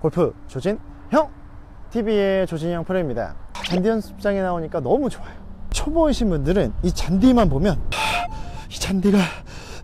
골프 조진형 TV의 조진형 프로입니다. 잔디 연습장에 나오니까 너무 좋아요. 초보이신 분들은 이 잔디만 보면 이 잔디가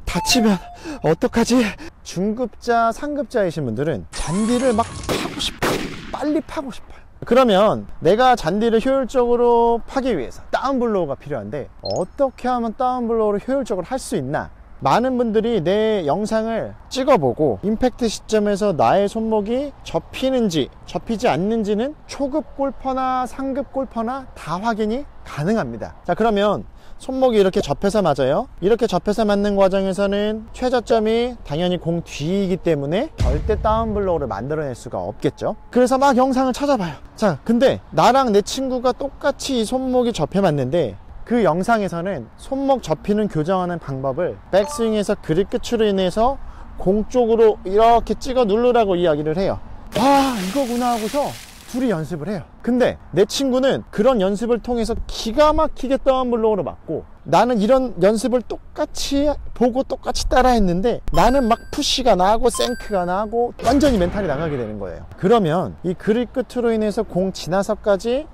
다치면 어떡하지? 중급자, 상급자이신 분들은 잔디를 막 파고 싶어요. 빨리 파고 싶어요. 그러면 내가 잔디를 효율적으로 파기 위해서 다운블로우가 필요한데 어떻게 하면 다운블로우를 효율적으로 할 수 있나? 많은 분들이 내 영상을 찍어보고 임팩트 시점에서 나의 손목이 접히는지 접히지 않는지는 초급 골퍼나 상급 골퍼나 다 확인이 가능합니다. 자, 그러면 손목이 이렇게 접해서 맞아요. 이렇게 접해서 맞는 과정에서는 최저점이 당연히 공 뒤이기 때문에 절대 다운블로우를 만들어낼 수가 없겠죠. 그래서 막 영상을 찾아봐요. 자, 근데 나랑 내 친구가 똑같이 이 손목이 접해 맞는데 그 영상에서는 손목 접히는 교정하는 방법을 백스윙에서 그립 끝으로 인해서 공 쪽으로 이렇게 찍어 누르라고 이야기를 해요. 와, 이거구나 하고서 둘이 연습을 해요. 근데 내 친구는 그런 연습을 통해서 기가 막히게 다운블로우를 맞고 나는 이런 연습을 똑같이 보고 똑같이 따라 했는데 나는 막 푸시가 나고 생크가 나고 완전히 멘탈이 나가게 되는 거예요. 그러면 이 그립 끝으로 인해서 공 지나서까지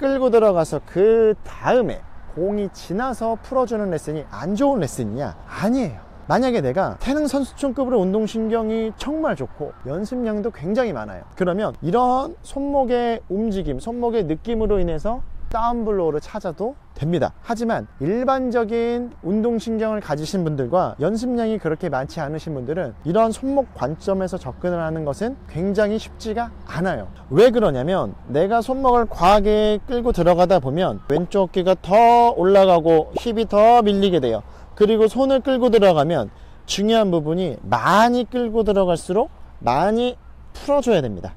끌고 들어가서 그 다음에 공이 지나서 풀어주는 레슨이 안 좋은 레슨이냐? 아니에요. 만약에 내가 태능 선수촌급으로 운동신경이 정말 좋고 연습량도 굉장히 많아요. 그러면 이런 손목의 움직임, 손목의 느낌으로 인해서 다운블로우를 찾아도 됩니다. 하지만 일반적인 운동신경을 가지신 분들과 연습량이 그렇게 많지 않으신 분들은 이런 손목 관점에서 접근을 하는 것은 굉장히 쉽지가 않아요. 왜 그러냐면 내가 손목을 과하게 끌고 들어가다 보면 왼쪽 어깨가 더 올라가고 힙이 더 밀리게 돼요. 그리고 손을 끌고 들어가면 중요한 부분이 많이 끌고 들어갈수록 많이 풀어줘야 됩니다.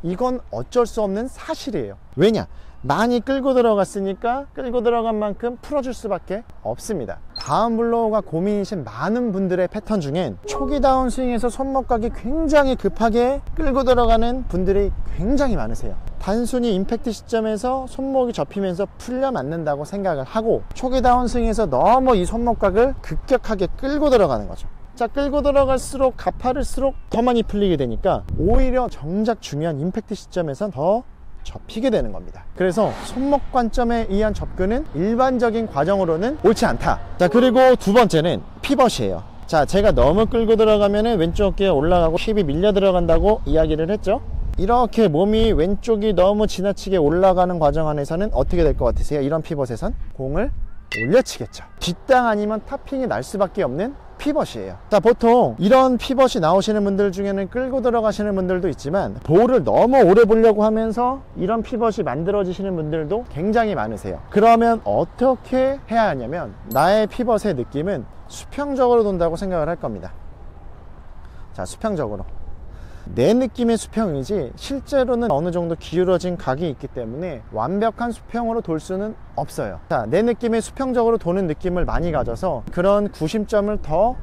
이건 어쩔 수 없는 사실이에요. 왜냐? 많이 끌고 들어갔으니까 끌고 들어간 만큼 풀어줄 수밖에 없습니다. 다운블로우가 고민이신 많은 분들의 패턴 중엔 초기 다운스윙에서 손목각이 굉장히 급하게 끌고 들어가는 분들이 굉장히 많으세요. 단순히 임팩트 시점에서 손목이 접히면서 풀려 맞는다고 생각을 하고 초기 다운스윙에서 너무 이 손목각을 급격하게 끌고 들어가는 거죠. 자, 끌고 들어갈수록 가파를수록 더 많이 풀리게 되니까 오히려 정작 중요한 임팩트 시점에선 더 접히게 되는 겁니다. 그래서 손목 관점에 의한 접근은 일반적인 과정으로는 옳지 않다. 자, 그리고 두 번째는 피벗이에요. 자, 제가 너무 끌고 들어가면 왼쪽 어깨가 올라가고 힙이 밀려 들어간다고 이야기를 했죠. 이렇게 몸이 왼쪽이 너무 지나치게 올라가는 과정 안에서는 어떻게 될 것 같으세요? 이런 피벗에선 공을 올려치겠죠. 뒷땅 아니면 타핑이 날 수밖에 없는 피벗이에요. 자, 보통 이런 피벗이 나오시는 분들 중에는 끌고 들어가시는 분들도 있지만 볼을 너무 오래 보려고 하면서 이런 피벗이 만들어지시는 분들도 굉장히 많으세요. 그러면 어떻게 해야 하냐면 나의 피벗의 느낌은 수평적으로 돈다고 생각을 할 겁니다. 자, 수평적으로 내 느낌의 수평이지 실제로는 어느 정도 기울어진 각이 있기 때문에 완벽한 수평으로 돌 수는 없어요. 자, 내 느낌의 수평적으로 도는 느낌을 많이 가져서 그런 구심점을 더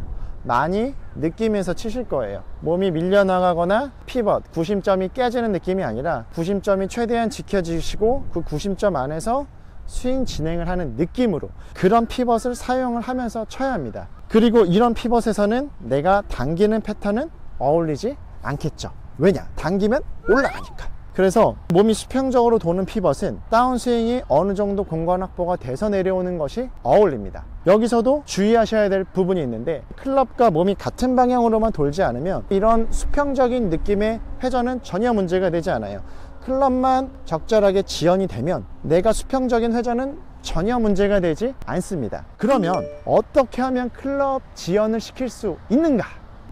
많이 느끼면서 치실 거예요. 몸이 밀려나가거나 피벗, 구심점이 깨지는 느낌이 아니라 구심점이 최대한 지켜지시고 그 구심점 안에서 스윙 진행을 하는 느낌으로 그런 피벗을 사용을 하면서 쳐야 합니다. 그리고 이런 피벗에서는 내가 당기는 패턴은 어울리지 않겠죠. 왜냐? 당기면 올라가니까. 그래서 몸이 수평적으로 도는 피벗은 다운스윙이 어느 정도 공간 확보가 돼서 내려오는 것이 어울립니다. 여기서도 주의하셔야 될 부분이 있는데 클럽과 몸이 같은 방향으로만 돌지 않으면 이런 수평적인 느낌의 회전은 전혀 문제가 되지 않아요. 클럽만 적절하게 지연이 되면 내가 수평적인 회전은 전혀 문제가 되지 않습니다. 그러면 어떻게 하면 클럽 지연을 시킬 수 있는가?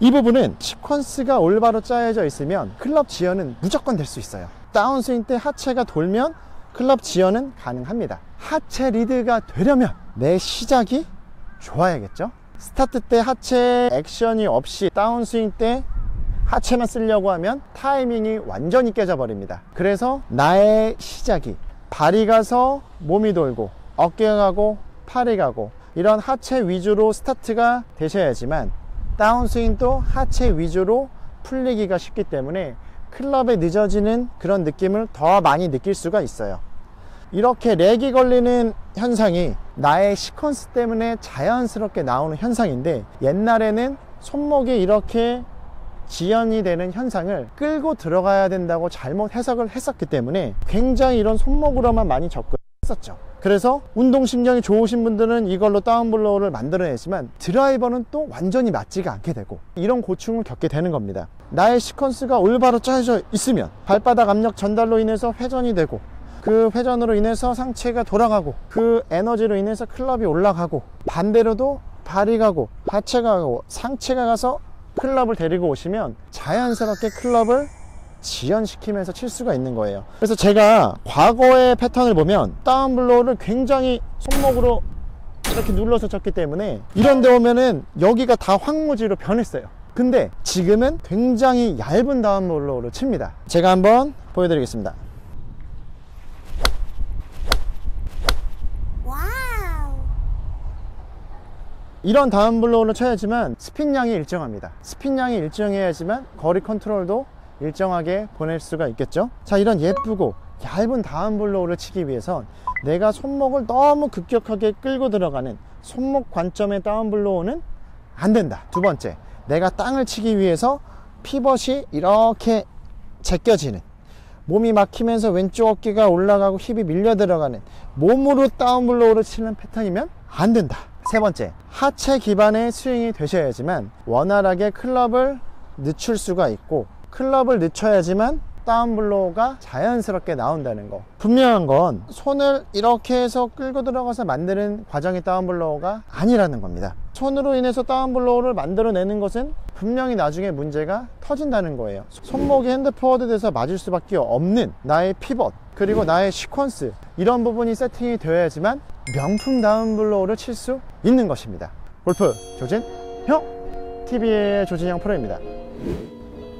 이 부분은 시퀀스가 올바로 짜여져 있으면 클럽 지연은 무조건 될 수 있어요. 다운스윙 때 하체가 돌면 클럽 지연은 가능합니다. 하체 리드가 되려면 내 시작이 좋아야겠죠. 스타트 때 하체 액션이 없이 다운스윙 때 하체만 쓰려고 하면 타이밍이 완전히 깨져버립니다. 그래서 나의 시작이 발이 가서 몸이 돌고 어깨가 가고 팔이 가고 이런 하체 위주로 스타트가 되셔야지만 다운스윙도 하체 위주로 풀리기가 쉽기 때문에 클럽에 늦어지는 그런 느낌을 더 많이 느낄 수가 있어요. 이렇게 렉이 걸리는 현상이 나의 시퀀스 때문에 자연스럽게 나오는 현상인데 옛날에는 손목이 이렇게 지연이 되는 현상을 끌고 들어가야 된다고 잘못 해석을 했었기 때문에 굉장히 이런 손목으로만 많이 접근했었죠. 그래서 운동신경이 좋으신 분들은 이걸로 다운블로우를 만들어내지만 드라이버는 또 완전히 맞지가 않게 되고 이런 고충을 겪게 되는 겁니다. 나의 시퀀스가 올바로 짜여져 있으면 발바닥 압력 전달로 인해서 회전이 되고 그 회전으로 인해서 상체가 돌아가고 그 에너지로 인해서 클럽이 올라가고 반대로도 발이 가고 하체가 가고 상체가 가서 클럽을 데리고 오시면 자연스럽게 클럽을 지연시키면서 칠 수가 있는 거예요. 그래서 제가 과거의 패턴을 보면 다운블로우를 굉장히 손목으로 이렇게 눌러서 쳤기 때문에 이런 데 오면은 여기가 다 황무지로 변했어요. 근데 지금은 굉장히 얇은 다운블로우를 칩니다. 제가 한번 보여드리겠습니다. 이런 다운블로우를 쳐야지만 스핀량이 일정합니다. 스핀량이 일정해야지만 거리 컨트롤도 일정하게 보낼 수가 있겠죠. 자, 이런 예쁘고 얇은 다운블로우를 치기 위해선 내가 손목을 너무 급격하게 끌고 들어가는 손목 관점의 다운블로우는 안 된다. 두 번째, 내가 땅을 치기 위해서 피벗이 이렇게 제껴지는, 몸이 막히면서 왼쪽 어깨가 올라가고 힙이 밀려 들어가는 몸으로 다운블로우를 치는 패턴이면 안 된다. 세 번째, 하체 기반의 스윙이 되셔야지만 원활하게 클럽을 늦출 수가 있고 클럽을 늦춰야지만 다운블로우가 자연스럽게 나온다는 거. 분명한 건 손을 이렇게 해서 끌고 들어가서 만드는 과정이 다운블로우가 아니라는 겁니다. 손으로 인해서 다운블로우를 만들어내는 것은 분명히 나중에 문제가 터진다는 거예요. 손목이 핸드포워드 돼서 맞을 수밖에 없는 나의 피벗 그리고 나의 시퀀스, 이런 부분이 세팅이 되어야지만 명품 다운블로우를 칠 수 있는 것입니다. 골프 조진형 TV의 조진형 프로입니다.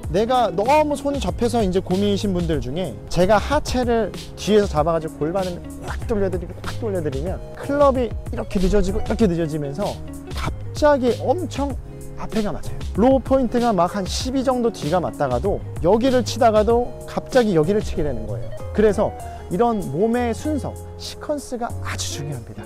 내가 너무 손이 접해서 이제 고민이신 분들 중에 제가 하체를 뒤에서 잡아가지고 골반을 확 돌려드리면 클럽이 이렇게 늦어지고 이렇게 늦어지면서 갑자기 엄청 앞에가 맞아요. 로우 포인트가 막 한 12 정도 뒤가 맞다가도 여기를 치다가도 갑자기 여기를 치게 되는 거예요. 그래서 이런 몸의 순서, 시퀀스가 아주 중요합니다.